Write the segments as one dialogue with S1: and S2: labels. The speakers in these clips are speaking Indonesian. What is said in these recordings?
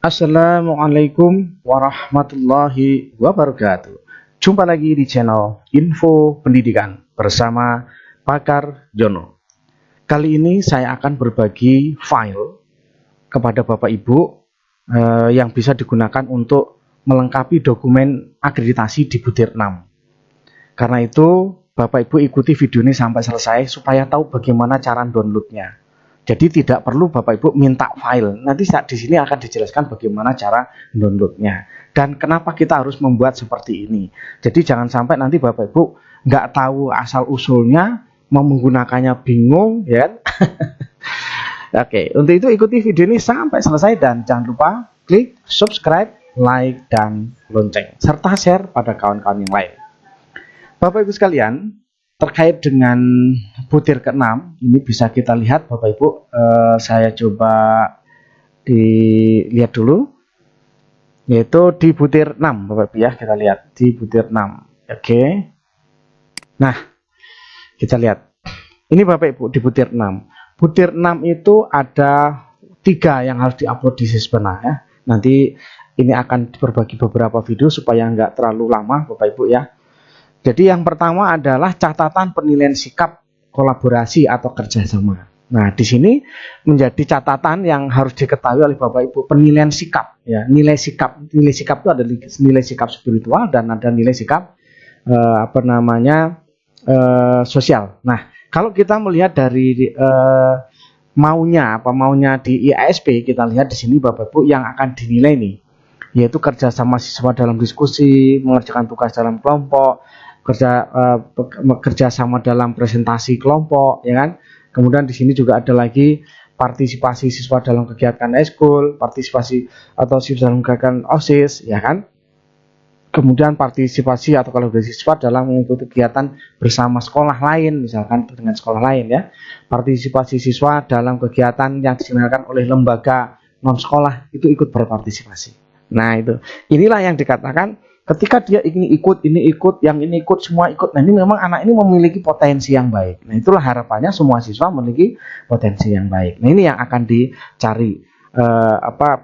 S1: Assalamualaikum warahmatullahi wabarakatuh. Jumpa lagi di channel Info Pendidikan bersama Pakar Jono. Kali ini saya akan berbagi file kepada Bapak Ibu yang bisa digunakan untuk melengkapi dokumen akreditasi di Butir 6. Karena itu Bapak Ibu ikuti video ini sampai selesai supaya tahu bagaimana cara downloadnya. Jadi tidak perlu Bapak Ibu minta file. Nanti saat di sini akan dijelaskan bagaimana cara downloadnya dan kenapa kita harus membuat seperti ini. Jadi jangan sampai nanti Bapak Ibu nggak tahu asal usulnya, mau menggunakannya bingung, ya kan? Oke, untuk itu ikuti video ini sampai selesai dan jangan lupa klik subscribe, like, dan lonceng serta share pada kawan-kawan yang lain. Bapak Ibu sekalian, terkait dengan butir ke-6 ini bisa kita lihat Bapak Ibu, saya coba dilihat dulu, yaitu di butir 6 Bapak Ibu ya, kita lihat di butir 6. Oke. Nah, kita lihat. Ini Bapak Ibu di butir 6. Butir 6 itu ada 3 yang harus diupload di Sisbena ya. Nanti ini akan berbagi beberapa video supaya nggak terlalu lama Bapak Ibu ya. Jadi yang pertama adalah catatan penilaian sikap kolaborasi atau kerjasama. Nah, di sini menjadi catatan yang harus diketahui oleh Bapak Ibu, penilaian sikap ya. Nilai sikap itu ada nilai sikap spiritual dan ada nilai sikap sosial. Nah, kalau kita melihat dari maunya di IASP, kita lihat di sini Bapak Ibu yang akan dinilai nih, yaitu kerjasama siswa dalam diskusi, mengerjakan tugas dalam kelompok, kerjasama dalam presentasi kelompok, ya kan? Kemudian di sini juga ada lagi partisipasi siswa dalam kegiatan eskul, partisipasi atau siswa dalam kegiatan OSIS, ya kan? Kemudian partisipasi atau kolaborasi siswa dalam mengikuti kegiatan bersama sekolah lain, misalkan dengan sekolah lain ya. Partisipasi siswa dalam kegiatan yang diselenggarakan oleh lembaga non sekolah itu ikut berpartisipasi. Nah, inilah yang dikatakan ketika dia ini ikut, yang ini ikut, semua ikut. Nah, ini memang anak ini memiliki potensi yang baik. Nah, itulah harapannya semua siswa memiliki potensi yang baik. Nah, ini yang akan dicari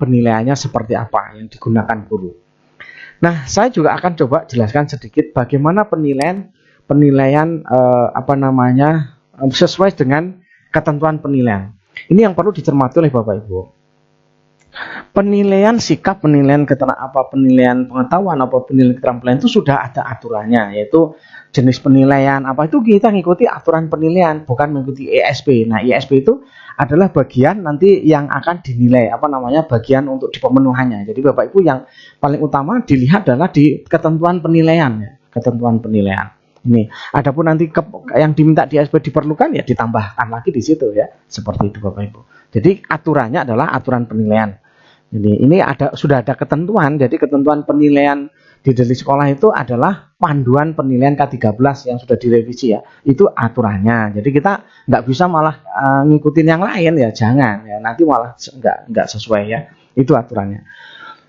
S1: penilaiannya seperti apa yang digunakan guru. Nah, saya juga akan coba jelaskan sedikit bagaimana penilaian sesuai dengan ketentuan penilaian. Ini yang perlu dicermati oleh Bapak Ibu. Penilaian sikap, penilaian penilaian pengetahuan, penilaian keterampilan itu sudah ada aturannya, yaitu jenis penilaian itu kita ngikuti aturan penilaian, bukan mengikuti IASP. Nah, IASP itu adalah bagian nanti yang akan dinilai, bagian untuk di pemenuhannya. Jadi Bapak Ibu yang paling utama dilihat adalah di ketentuan penilaian ya, ketentuan penilaian. Ini adapun nanti yang diminta di IASP diperlukan ya ditambahkan lagi di situ ya, seperti itu Bapak Ibu. Jadi aturannya adalah aturan penilaian. Jadi ini sudah ada ketentuan. Jadi ketentuan penilaian di dari sekolah itu adalah panduan penilaian K13 yang sudah direvisi ya. Itu aturannya. Jadi kita nggak bisa malah ngikutin yang lain ya, jangan ya. Nanti malah nggak sesuai ya. Itu aturannya.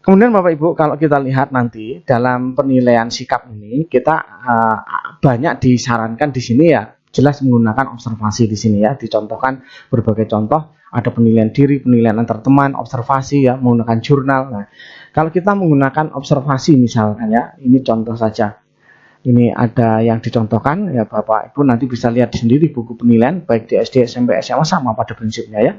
S1: Kemudian Bapak Ibu, kalau kita lihat nanti dalam penilaian sikap ini kita banyak disarankan di sini ya, jelas menggunakan observasi di sini ya, dicontohkan berbagai contoh. Ada penilaian diri, penilaian antar teman, observasi ya, menggunakan jurnal. Nah, kalau kita menggunakan observasi misalkan ya, ini contoh saja. Ini ada yang dicontohkan ya Bapak Ibu nanti bisa lihat sendiri buku penilaian baik di SD, SMP, SMA sama pada prinsipnya ya.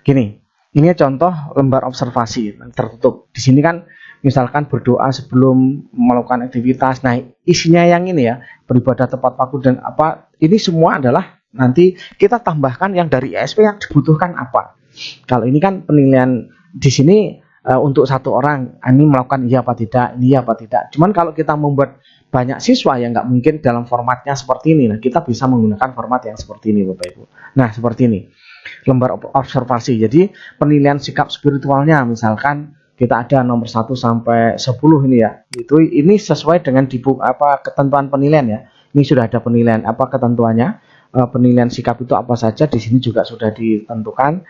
S1: Gini, ini contoh lembar observasi tertutup. Di sini kan misalkan berdoa sebelum melakukan aktivitas. Nah, isinya yang ini ya, beribadah tepat waktu dan ini semua adalah nanti kita tambahkan yang dari IASP yang dibutuhkan apa. Kalau ini kan penilaian di sini untuk satu orang, ini melakukan iya apa tidak, ini iya apa tidak. Cuman kalau kita membuat banyak siswa yang nggak mungkin dalam formatnya seperti ini. Nah, kita bisa menggunakan format yang seperti ini Bapak Ibu. Nah, seperti ini. Lembar observasi. Jadi penilaian sikap spiritualnya misalkan kita ada nomor 1 sampai 10 ini ya. Ini sesuai dengan ketentuan penilaian ya. Ini sudah ada penilaian ketentuannya. Penilaian sikap itu apa saja di sini juga sudah ditentukan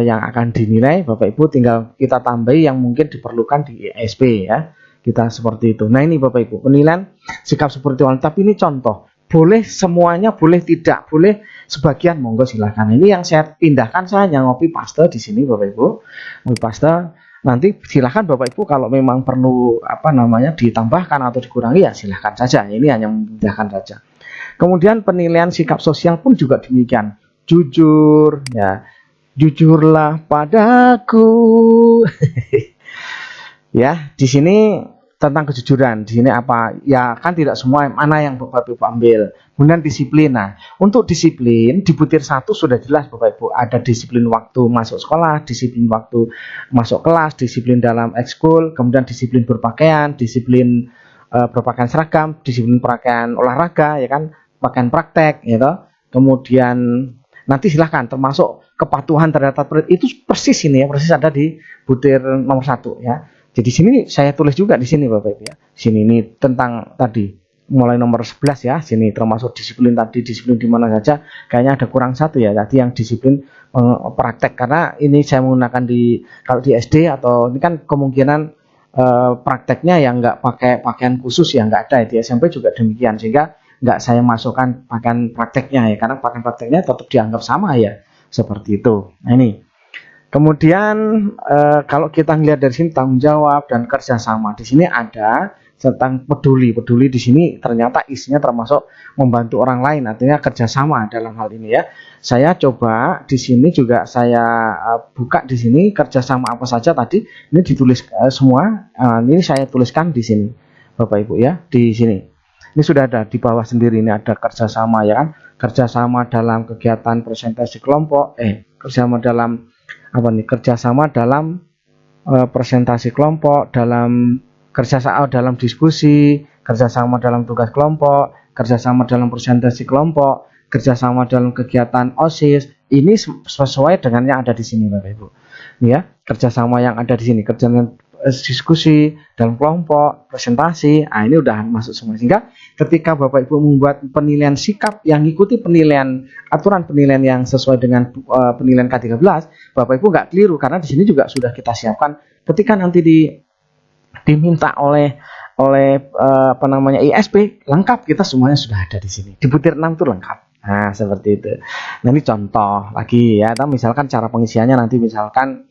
S1: yang akan dinilai. Bapak Ibu tinggal kita tambahi yang mungkin diperlukan di IASP ya. Kita seperti itu. Nah, ini Bapak Ibu penilaian sikap spiritual. Tapi ini contoh. Boleh semuanya, boleh tidak, boleh sebagian, monggo silakan. Ini yang saya pindahkan, saya hanya copy paste di sini Bapak Ibu. Copy paste Nanti silahkan Bapak Ibu kalau memang perlu ditambahkan atau dikurangi ya silahkan saja. Ini hanya memudahkan saja. Kemudian penilaian sikap sosial pun juga demikian. Jujur, ya, jujurlah padaku. Ya, di sini tentang kejujuran. Di sini apa? Ya kan tidak semua mana yang Bapak Ibu ambil. Kemudian disiplin. Nah, untuk disiplin di butir 1 sudah jelas Bapak Ibu. Ada disiplin waktu masuk sekolah, disiplin waktu masuk kelas, disiplin dalam ekskul, kemudian disiplin berpakaian, disiplin berpakaian seragam, disiplin pakaian olahraga, ya kan, pakaian praktek, gitu. Kemudian nanti silahkan termasuk kepatuhan terhadap itu persis ini ya, persis ada di butir nomor 1 ya. Jadi sini saya tulis juga di sini Bapak Ibu ya. Sini ini tentang tadi mulai nomor 11 ya. Sini termasuk disiplin tadi, disiplin di mana saja. Kayaknya ada kurang 1 ya. Tadi yang disiplin praktek, karena ini saya menggunakan kalau di SD atau ini kan kemungkinan prakteknya yang nggak pakai pakaian khusus ya nggak ada. Di SMP juga demikian, sehingga nggak saya masukkan pakaian prakteknya ya, karena pakaian prakteknya tetap dianggap sama ya, seperti itu. Nah ini. Kemudian kalau kita lihat dari sini tanggung jawab dan kerjasama, di sini ada tentang peduli. Peduli di sini ternyata isinya termasuk membantu orang lain, artinya kerjasama dalam hal ini ya. Saya coba di sini juga saya buka di sini kerjasama apa saja tadi. Ini ditulis semua. Ini saya tuliskan di sini, Bapak Ibu ya, di sini. Ini sudah ada di bawah sendiri, ini ada kerjasama ya kan. Kerjasama dalam kegiatan presentasi kelompok, kerjasama dalam kerjasama dalam presentasi kelompok, dalam kerjasama dalam diskusi, kerjasama dalam tugas kelompok, kerjasama dalam presentasi kelompok, kerjasama dalam kegiatan OSIS. Ini sesuai dengan yang ada di sini Bapak Ibu. Ya, kerjasama yang ada di sini, kerjasama diskusi dalam kelompok, presentasi, ini udah masuk semua. Sehingga ketika Bapak Ibu membuat penilaian sikap yang ikuti penilaian aturan penilaian yang sesuai dengan penilaian K13, Bapak Ibu nggak keliru, karena di sini juga sudah kita siapkan ketika nanti diminta oleh ISP lengkap, kita semuanya sudah ada di sini. Di butir 6 itu lengkap. Nah, seperti itu. Nah, ini contoh lagi ya, misalkan cara pengisiannya nanti misalkan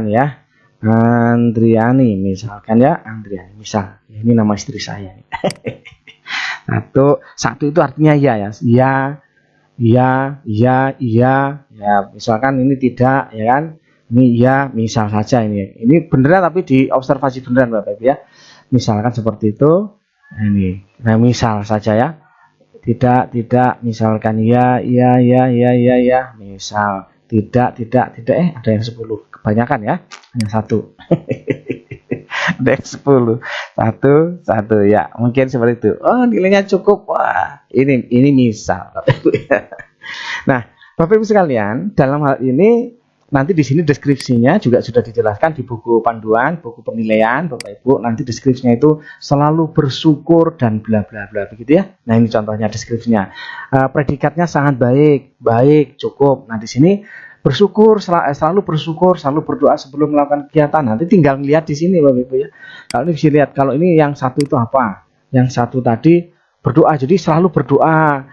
S1: ya Andriani misalkan ya, Andriani misal ya, ini nama istri saya nih. satu itu artinya ya misalkan ini tidak ya kan, ini ya misal saja, ini beneran tapi di observasi beneran Bapak Ibu ya, misalkan seperti itu. Nah misal saja ya, tidak misalkan ya misal tidak ada yang 10 kebanyakan ya, hanya 1. Ada yang 10 satu ya, mungkin seperti itu. Oh nilainya cukup, wah ini misal. Nah Bapak Ibu sekalian, dalam hal ini nanti di sini deskripsinya juga sudah dijelaskan di buku panduan, buku penilaian Bapak Ibu. Nanti deskripsinya itu selalu bersyukur dan bla bla bla begitu ya. Nah ini contohnya deskripsinya. Predikatnya sangat baik, cukup. Nah di sini bersyukur, selalu bersyukur, selalu berdoa sebelum melakukan kegiatan. Nanti tinggal lihat di sini Bapak Ibu ya. Kalau ini bisa lihat, kalau ini yang 1 itu apa? Yang 1 tadi berdoa, jadi selalu berdoa.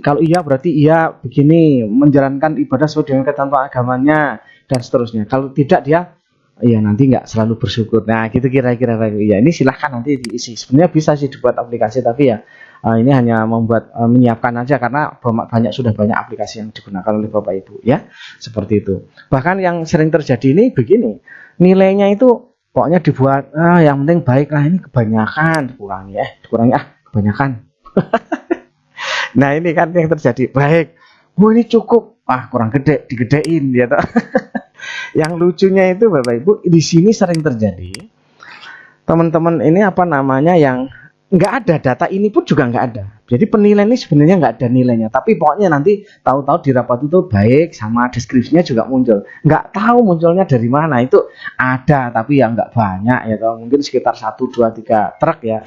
S1: Kalau iya berarti iya begini, menjalankan ibadah sesuai dengan ketentuan agamanya dan seterusnya. Kalau tidak dia ya nanti nggak selalu bersyukur. Nah gitu kira-kira ya, ini silahkan nanti diisi. Sebenarnya bisa sih dibuat aplikasi, tapi ya ini hanya menyiapkan aja, karena sudah banyak aplikasi yang digunakan oleh Bapak Ibu ya, seperti itu. Bahkan yang sering terjadi ini begini, nilainya itu pokoknya dibuat yang penting baik lah, ini kebanyakan, dikurangi kebanyakan. Nah ini kan yang terjadi, baik, ini cukup, kurang gede, digedein ya. Yang lucunya itu Bapak Ibu, di sini sering terjadi teman-teman ini yang nggak ada data ini pun juga nggak ada. Jadi penilaian ini sebenarnya nggak ada nilainya, tapi pokoknya nanti tahu-tahu di rapat itu baik, sama deskripsinya juga muncul. Nggak tahu munculnya dari mana, itu ada tapi ya nggak banyak ya, mungkin sekitar 1, 2, 3 truk ya.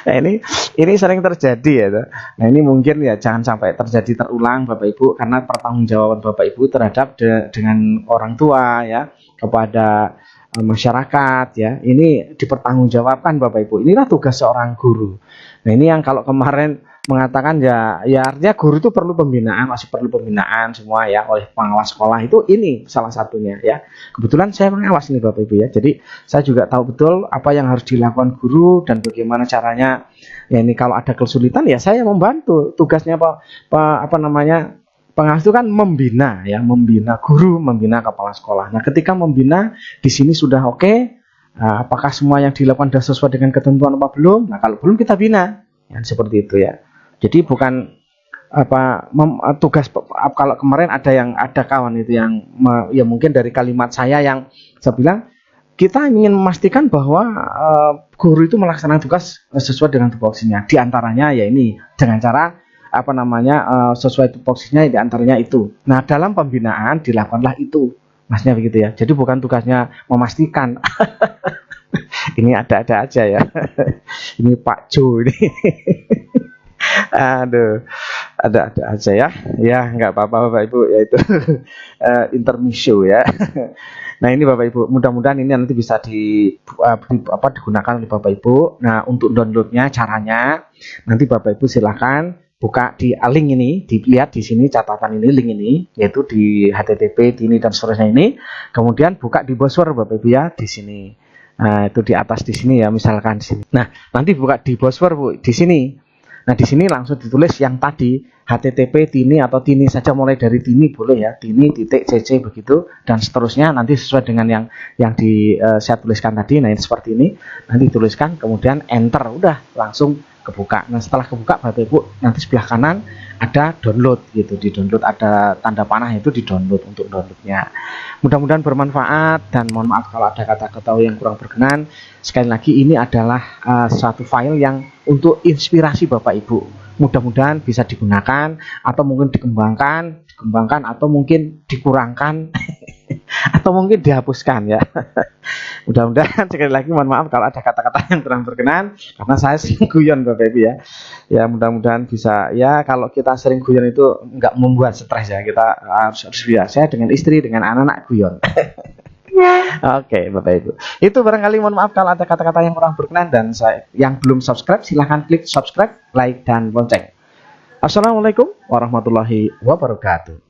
S1: Nah ini sering terjadi ya. Nah ini mungkin ya jangan sampai terjadi terulang Bapak Ibu, karena pertanggungjawaban Bapak Ibu terhadap dengan orang tua ya, kepada masyarakat ya. Ini dipertanggungjawabkan Bapak Ibu. Inilah tugas seorang guru. Nah, ini yang kalau kemarin mengatakan ya artinya guru itu perlu pembinaan, masih perlu pembinaan semua ya oleh pengawas sekolah, itu ini salah satunya ya. Kebetulan saya pengawas nih Bapak Ibu ya. Jadi saya juga tahu betul apa yang harus dilakukan guru dan bagaimana caranya. Ya ini kalau ada kesulitan ya saya membantu. Tugasnya pengawas itu kan membina ya, membina guru, membina kepala sekolah. Nah, ketika membina di sini sudah oke, apakah semua yang dilakukan sudah sesuai dengan ketentuan apa belum? Nah, kalau belum kita bina. Ya, seperti itu ya. Jadi bukan tugas kalau kemarin ada kawan itu yang ya mungkin dari kalimat saya yang saya bilang kita ingin memastikan bahwa guru itu melaksanakan tugas sesuai dengan tupoksinya. Di antaranya ya ini dengan cara sesuai tupoksinya, di antaranya itu. Nah, dalam pembinaan dilakukanlah itu. Masnya begitu ya. Jadi bukan tugasnya memastikan. Ini ada-ada aja ya. Ini Pak Jo ini. Aduh, ada aja ya. Ya, nggak apa-apa Bapak Ibu, yaitu intermezzo ya. Nah, ini Bapak Ibu, mudah-mudahan ini nanti bisa digunakan oleh Bapak Ibu. Nah, untuk downloadnya caranya nanti Bapak Ibu silakan buka di link ini, dilihat di sini catatan ini, link ini, yaitu di HTTP ini dan seterusnya ini. Kemudian buka di browser Bapak Ibu ya di sini. Nah, itu di atas di sini ya, misalkan di sini. Nah, nanti buka di browser Bu di sini. Nah, di sini langsung ditulis yang tadi HTTP tini atau tini saja, mulai dari tini boleh ya, tini.cc begitu dan seterusnya, nanti sesuai dengan yang saya tuliskan tadi. Nah, ini seperti ini. Nanti tuliskan kemudian enter, udah langsung kebuka. Nah, setelah kebuka Bapak Ibu nanti sebelah kanan ada download gitu, di download ada tanda panah itu di download untuk downloadnya. Mudah-mudahan bermanfaat dan mohon maaf kalau ada kata-kata yang kurang berkenan. Sekali lagi ini adalah suatu file yang untuk inspirasi Bapak Ibu. Mudah-mudahan bisa digunakan atau mungkin dikembangkan atau mungkin dikurangkan atau mungkin dihapuskan ya. Mudah-mudahan, sekali lagi mohon maaf kalau ada kata-kata yang kurang berkenan karena saya sering guyon Bapak Ibu ya. Ya, mudah-mudahan bisa ya, kalau kita sering guyon itu nggak membuat stres ya. Kita harus biasa dengan istri, dengan anak-anak guyon. Oke, Bapak Ibu. Itu barangkali, mohon maaf kalau ada kata-kata yang kurang berkenan, dan yang belum subscribe silahkan klik subscribe, like dan lonceng. Assalamualaikum warahmatullahi wabarakatuh.